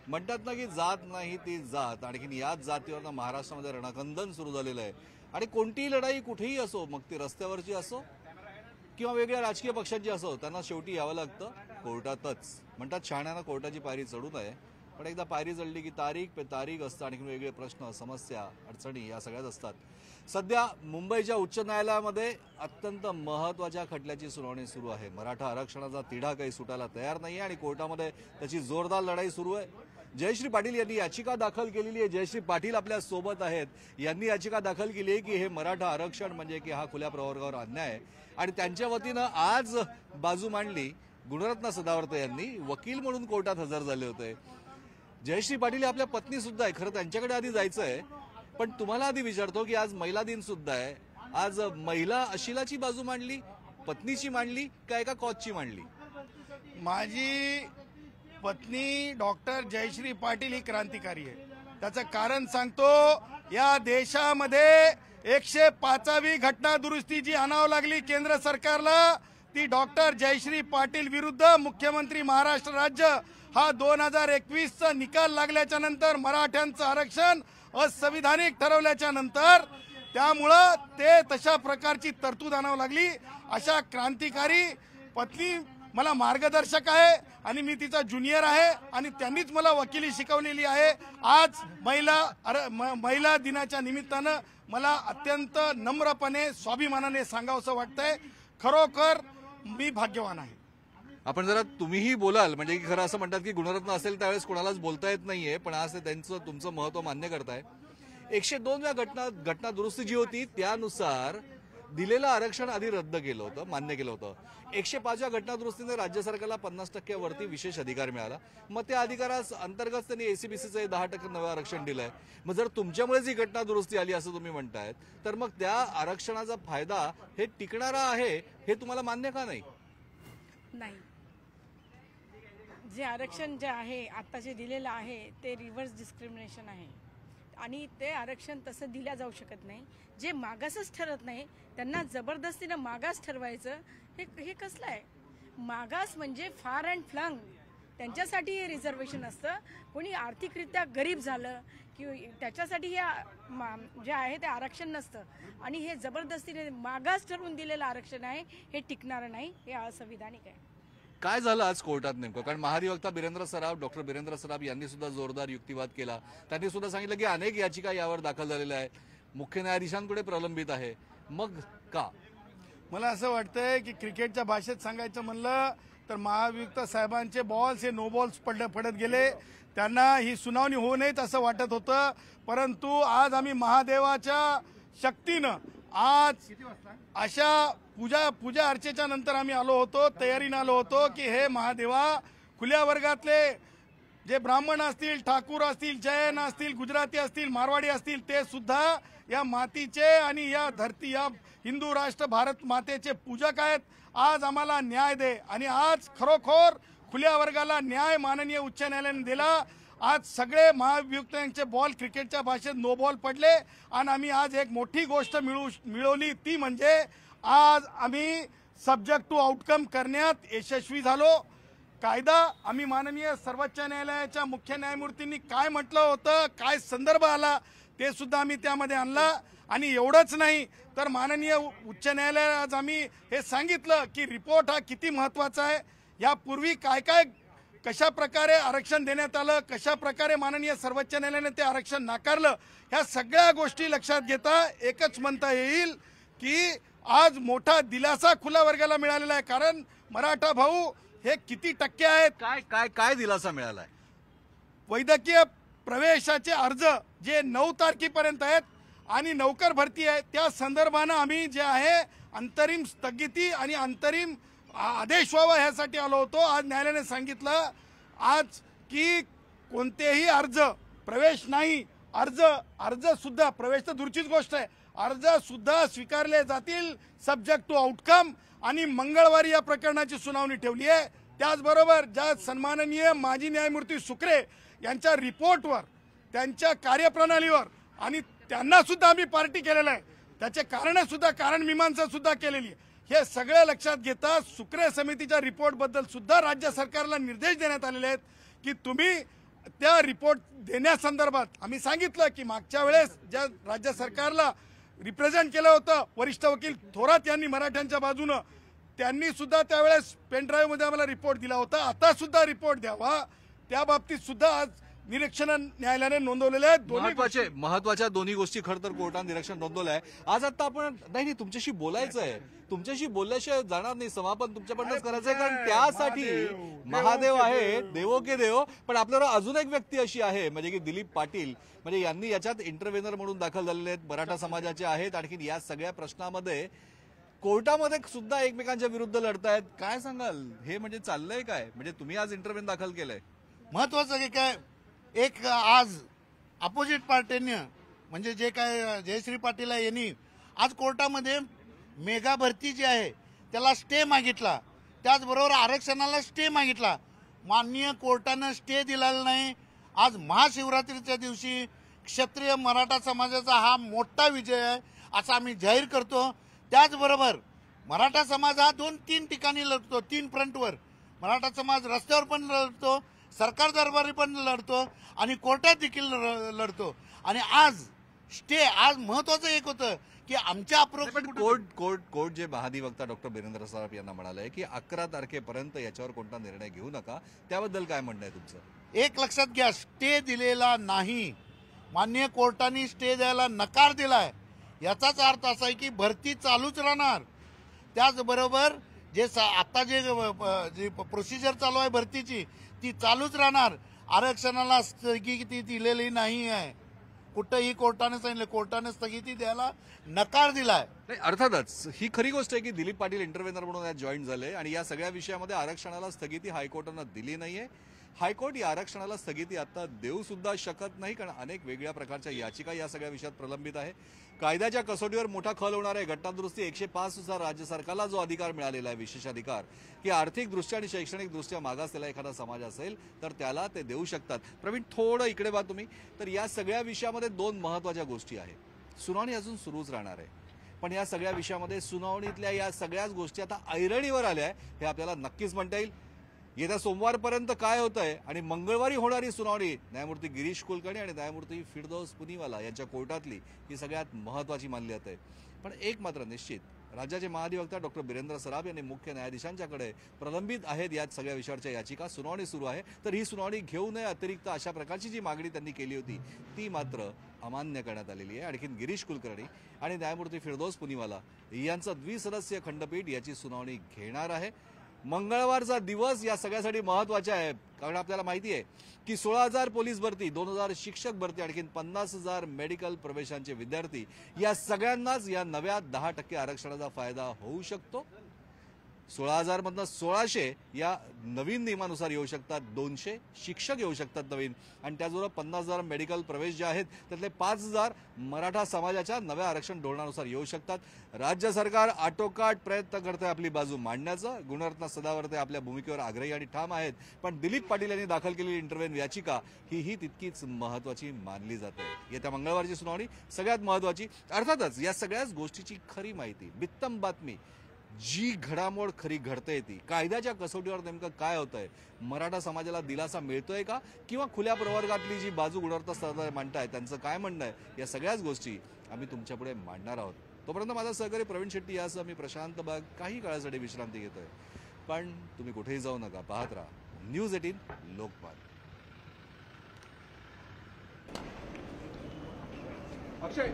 म्हणतात ना की जात नाही ती जात, आणखीन याच जातीवर महाराष्ट्रामध्ये रणकंदन सुरू झालेलं आहे। आणि कोणतीही लढाई कुठेही असो, मग ती रस्त्यावरची असो किंवा वेगळ्या राजकीय पक्षांची असो, त्यांना शेवटी यावं लागतं कोर्टातच। म्हणतात शहाण्यानं कोर्टाची पायरी चढू नये, पण एकदा पायरी चढली की तारीख पे तारीख असतं, आणखी वेगळे प्रश्न, समस्या, अडचणी या सगळ्याच असतात। सध्या मुंबईच्या उच्च न्यायालयामध्ये अत्यंत महत्त्वाच्या खटल्याची सुनावणी सुरू आहे। मराठा आरक्षणाचा तिढा काही सुटायला तयार नाही आणि कोर्टामध्ये त्याची जोरदार लढाई सुरू आहे। जयश्री पाटील यांनी याचिका दाखल केलेली आहे। जयश्री पाटील आपल्या सोबत आहेत। यांनी याचिका दाखल केली आहे की हे मराठा आरक्षण म्हणजे की हा खुल्या प्रवर्गावर अन्याय आहे, आणि त्यांच्या वतीनं आज बाजू मांडली। गुणरत्न सदावर्ते यांनी वकील म्हणून कोर्टात हजर झाले होते। जयश्री पाटील आपल्या पत्नी सुद्धा आहे, खरं त्यांच्याकडे आधी जायचं आहे, पण तुम्हाला आधी विचारतो की आज महिला दिन सुद्धा आहे। आज महिला अशिलाची बाजू मांडली, पत्नीची मांडली का एका कॉचची मांडली? माझी पत्नी डॉक्टर जयश्री पाटील ही क्रांतिकारी आहे। त्याचं कारण सांगतो, या देशामध्ये 105वी घटना दुरुस्ती जी आणावं लागली केंद्र सरकारला, ती डॉक्टर जयश्री पाटील विरुद्ध मुख्यमंत्री महाराष्ट्र राज्य हा 2021चा निकाल लागल्याच्या नंतर मराठ्यांचं आरक्षण असंविधानिक ठरवल्याच्या नंतर त्यामुळं ते तशा प्रकारची तरतूद आणावं लागली। अशा क्रांतिकारी पत्नी मला मार्गदर्शक आहे आणि मी तिचा ज्युनियर आहे आणि त्यांनीच मला वकिली शिकवलेली आहे। आज महिला दिनाच्या निमित्तानं मला अत्यंत नम्रपणे स्वाभिमानाने सांगावंसं वाटतंय, खरोखर मी भाग्यवान आहे। आपण जरा तुम्हीही बोलाल, म्हणजे खरं असं म्हणतात की गुणरत्न असेल त्यावेळेस कोणालाच बोलता येत नाहीये, पण आज ते तुमचं महत्व मान्य करताय। 102व्या घटना दुरुस्ती जी होती त्यानुसार दिलेलं आरक्षण आधी रद्द केलं होतं, मान्य केलं होतं। 105व्या घटना दुरुस्तीने राज्य सरकारला 50% वरती विशेष अधिकार मिळाला। मग त्या अधिकारास अंतर्गत त्यांनी एसीबीसीचं 10% नवं आरक्षण दिलंय। मग जर तुमच्यामुळेच ही घटना दुरुस्ती आली असं तुम्ही म्हणतायत, तर मग त्या आरक्षणाचा फायदा हे टिकणारा आहे हे तुम्हाला मान्य का नाही? नाही, जे आरक्षण जे आहे आता जे दिलेलं आहे ते रिव्हर्स डिस्क्रिमिनेशन आहे आणि ते आरक्षण तसं दिल्या जाऊ शकत नाही। जे मागासच ठरत नाही त्यांना जबरदस्तीनं मागास ठरवायचं हे कसलं आहे? मागास म्हणजे फार अँड फ्लंग, त्यांच्यासाठी हे रिझर्वेशन असतं। कोणी आर्थिकरित्या गरीब झालं की त्याच्यासाठी हे जे आहे ते आरक्षण नसतं, आणि हे जबरदस्तीने मागास ठरवून दिलेलं आरक्षण आहे, हे टिकणारं नाही, हे असंविधानिक आहे। काय झालं आज कोर्टात नेमकं? कारण महाधिवक्ता डॉक्टर बिरेंद्र सराफ यांनी सुद्धा जोरदार युक्तिवाद केला। त्यांनी सुद्धा सांगितलं की अनेक याचिका यावर दाखल झालेल्या आहेत, मुख्य न्यायाधीशांकडे प्रलंबित आहे। मग का? मला असं वाटतंय की क्रिकेटच्या भाषेत सांगायचं म्हणलं तर महाधिवक्ता साहेबांचे बॉल्स हे नो बॉल्स पडत गेले। त्यांना ही सुनावणी होऊ नये असं वाटत होतं, परंतु आज आम्ही महादेवाच्या शक्तीनं आज अशा पूजा अर्चेच्या नंतर आम्ही आलो होतो, तयारीनं आलो होतो की हे महादेवा, खुल्या वर्गातले जे ब्राह्मण असतील, ठाकूर असतील, जैन असतील, गुजराती असतील, मारवाडी असतील, ते सुद्धा या मातीचे आणि या धरती, या हिंदू राष्ट्र भारत मातेचे पूजक आहेत। आज आम्हाला न्याय दे, आणि आज खरोखर खुल्या वर्गाला न्याय माननीय उच्च न्यायालयाने दिला। आज सगळे महाभियुक्तांचे बॉल क्रिकेटच्या भाषेत नो बॉल पडले, आणि आम्ही आज एक मोठी गोष्ट मिळवली, ती म्हणजे आज आम्ही सब्जेक्ट टू आउटकम करण्यात यशस्वी झालो। कायदा आम्ही माननीय सर्वोच्च न्यायालयाच्या मुख्य न्यायमूर्तींनी काय म्हटलं होतं, काय संदर्भ आला, ते सुद्धा आम्ही त्यामध्ये आणला। आणि एवढंच नाही तर माननीय उच्च न्यायालयात आज आम्ही हे सांगितलं की रिपोर्ट हा किती महत्त्वाचा आहे। यापूर्वी काय कशा प्रकारे आरक्षण देण्यात आलं, कशा प्रकारे माननीय सर्वोच्च न्यायालयाने ते आरक्षण नाकारलं, ह्या सगळ्या गोष्टी लक्षात घेता एकच म्हणता येईल की आज मोठा दिलासा खुल्या वर्गाला मिळालेला आहे। कारण मराठा भाऊ हे किती टक्के आहेत? काय दिलासा मिळालाय? वैद्यकीय प्रवेशाचे अर्ज जे 9 तारखेपर्यंत आहेत आणि नौकर भरती आहे, त्या संदर्भानं आम्ही जे आहे अंतरिम स्थगिती आणि अंतरिम आदेश व्हावा ह्यासाठी आलो होतो। आज न्यायालयाने सांगितलं आज की कोणतेही अर्ज प्रवेश नाही, अर्ज सुद्धा, प्रवेश तर दूरचीच गोष्ट आहे, अर्ज सुद्धा स्वीकारले जातील सब्जेक्ट टू आउटकम। आणि मंगळवारी या प्रकरणाची सुनावणी ठेवली आहे। त्याचबरोबर ज्या सन्माननीय माजी न्यायमूर्ती सुक्रे यांच्या रिपोर्टवर, त्यांच्या कार्यप्रणालीवर आणि त्यांना सुद्धा आम्ही पार्टी केलेलं आहे, त्याचे कारण मीमांसा सुद्धा केलेली आहे। हे सगळं लक्षात घेता सुक्रे समितीच्या रिपोर्टबद्दल सुद्धा राज्य सरकारला निर्देश देण्यात आलेले आहेत की तुम्ही त्या रिपोर्ट देण्यासंदर्भात आम्ही सांगितलं की मागच्या वेळेस ज्या राज्य सरकारला रिप्रेझेंट केलं होतं वरिष्ठ वकील थोरात यांनी मराठ्यांच्या बाजूनं, त्यांनी सुद्धा त्यावेळेस पेनड्राईव्ह मध्ये आम्हाला रिपोर्ट दिला होता. आता सुद्धा रिपोर्ट द्यावा. त्या बाबतीत सुद्धा आज निरीक्षण न्यायालयाने नोंदवलेले आहेत. महत्वाच्या दोन्ही गोष्टी खरं तर कोर्टाने निरीक्षण नोंदवलं आहे. आज आता आपण नाही तुमच्याशी बोलायचं आहे. तुमच्याशी बोलल्याशिवाय जाणार नाही. समापन तुमच्याकडनंच करायचं आहे, कारण त्यासाठी महादेव आहे, देवो के देव. पण आपल्याला अजून एक व्यक्ती अशी आहे म्हणजे की दिलीप पाटील, म्हणजे यांनी याच्यात इंटरव्हेनर म्हणून दाखल झालेले आहेत, मराठा समाजाचे आहेत. आणखी या सगळ्या प्रश्नामध्ये कोर्टामध्ये सुद्धा एकमेकांच्या विरुद्ध लढतायत. काय सांगाल, हे म्हणजे चाललंय काय? म्हणजे तुम्ही आज इंटरव्हेन दाखल केलंय. महत्वाचं की काय, एक आज अपोजिट पार्टीने म्हणजे जे काय जयश्री पाटील आहे यांनी आज कोर्टामध्ये मेगा भरती जी आहे त्याला स्टे मागितला, त्याचबरोबर आरक्षणाला स्टे मागितला. माननीय कोर्टानं स्टे दिलेला नाही. आज महाशिवरात्रीच्या दिवशी क्षत्रिय मराठा समाजाचा हा मोठा विजय आहे असं आम्ही जाहीर करतो. त्याचबरोबर मराठा समाज हा 2-3 ठिकाणी लढतो, 3 फ्रंटवर. मराठा समाज रस्त्यावर पण लढतो, सरकार दरबारी पण लढतो आणि कोर्टात देखील लढतो. आणि आज स्टे, आज महत्वाचं एक होतं की आमच्या कोर्ट जे महाधिवक्ता डॉक्टर बिरेंद्र सराफ यांना म्हणाले की 11 तारखेपर्यंत याच्यावर कोणता निर्णय घेऊ नका, त्याबद्दल काय म्हणणं आहे तुमचं? एक लक्षात घ्या, स्टे दिलेला नाही. माननीय कोर्टाने स्टे द्यायला नकार दिलाय. याचाच अर्थ असा आहे की भरती चालूच राहणार. त्याचबरोबर आता जे प्रोसिजर चालू आहे भरतीची ती चालूच राहणार. आरक्षणाला स्थगिती दिलेली नाही आहे. कुठंही कोर्टाने सांगितलं, कोर्टाने स्थगिती द्यायला नकार दिलाय. नाही, अर्थातच ही खरी गोष्ट आहे की दिलीप पाटील इंटरव्हेनर म्हणून यात जॉईन झाले आणि या सगळ्या विषयामध्ये आरक्षणाला स्थगिती हायकोर्टानं दिली नाहीये. हायकोर्ट या आरक्षणाला स्थगिती आता देऊ सुद्धा शकत नाही, कारण अनेक वेगळ्या प्रकारच्या याचिका या सगळ्या विषयात प्रलंबित आहे. कायद्याच्या कसोटीवर मोठा खल होणार आहे. घटनादुरुस्ती 105 नुसार राज्य सरकारला जो अधिकार मिळालेला आहे, विशेष अधिकार, की आर्थिकदृष्ट्या आणि शैक्षणिकदृष्ट्या मागासलेला एखादा समाज असेल तर त्याला ते देऊ शकतात. प्रवीण, थोडं इकडे बघा तुम्ही. तर या सगळ्या विषयामध्ये 2 महत्वाच्या गोष्टी आहेत. सुनावणी अजून सुरूच राहणार आहे, पण या सगळ्या विषयामध्ये सुनावणीतल्या या सगळ्याच गोष्टी आता ऐरणीवर आल्या आहे हे आपल्याला नक्कीच म्हणता येईल. येत्या सोमवारपर्यंत काय होतंय आणि मंगळवारी होणारी सुनावणी न्यायमूर्ती गिरीश कुलकर्णी आणि न्यायमूर्ती फिरदौस पुनीवाला यांच्या कोर्टातली ही सगळ्यात महत्वाची मानली जाते. पण एक मात्र निश्चित, राज्याचे महाधिवक्ता डॉक्टर बिरेंद्र सराफ यांनी मुख्य न्यायाधीशांच्याकडे प्रलंबित आहेत या सगळ्या विषयाच्या याचिका. सुनावणी सुरू आहे, तर ही सुनावणी घेऊ नये अतिरिक्त अशा प्रकारची जी मागणी त्यांनी केली होती ती मात्र अमान्य करण्यात आलेली आहे. आणखी गिरीश कुलकर्णी आणि न्यायमूर्ती फिरदौस पुनीवाला यांचं द्विसदस्यीय खंडपीठ याची सुनावणी घेणार आहे. मंगळवारचा दिवस या सगळ्यासाठी महत्वाचा आहे, कारण आपल्याला माहिती आहे की 16,000 पोलीस भरती, 2,000 शिक्षक भरती, आणखी 50,000 मेडिकल प्रवेशांचे विद्यार्थी, या सगळ्यांनाच या नव्या 10% आरक्षणाचा फायदा होऊ शकतो. 16,000 मधनं 1,600 या नवीन नियमानुसार येऊ शकतात, 200 शिक्षक येऊ शकतात नवीन, आणि त्याचबरोबर 50,000 मेडिकल प्रवेश जे आहेत त्यातले 5,000 मराठा समाजाच्या नव्या आरक्षण धोरणानुसार येऊ शकतात. राज्य सरकार आटोकाट प्रयत्न करते आपली बाजू मांडण्याचा. गुणरत्न सदावर्ते आपल्या भूमिकेवर आग्रही आणि ठाम आहेत, पण दिलीप पाटील यांनी दाखल केलेली इंटरव्हेन याचिका ही तितकीच महत्वाची मानली जाते. येत्या मंगळवारची सुनावणी सगळ्यात महत्वाची. अर्थातच या सगळ्याच गोष्टीची खरी माहिती, बित्तम बातमी, जी घडामोड खरी घडते ती कायद्याच्या कसोटीवर नेमकं काय होतंय, मराठा समाजाला दिलासा मिळतोय का, किंवा खुल्या प्रवर्गातली जी बाजू गुणवत्ता स्तरावर मांडताय त्यांचं काय म्हणणं आहे, या सगळ्याच गोष्टी आम्ही तुमच्यापुढे मांडणार आहोत. तोपर्यंत माझा सहकारी प्रवीण शेट्टी यासह मी प्रशांत बाग काही काळासाठी विश्रांती घेतोय. पण तुम्ही कुठेही जाऊ नका, पाहत राहा न्यूज 18 लोकपाल. अक्षय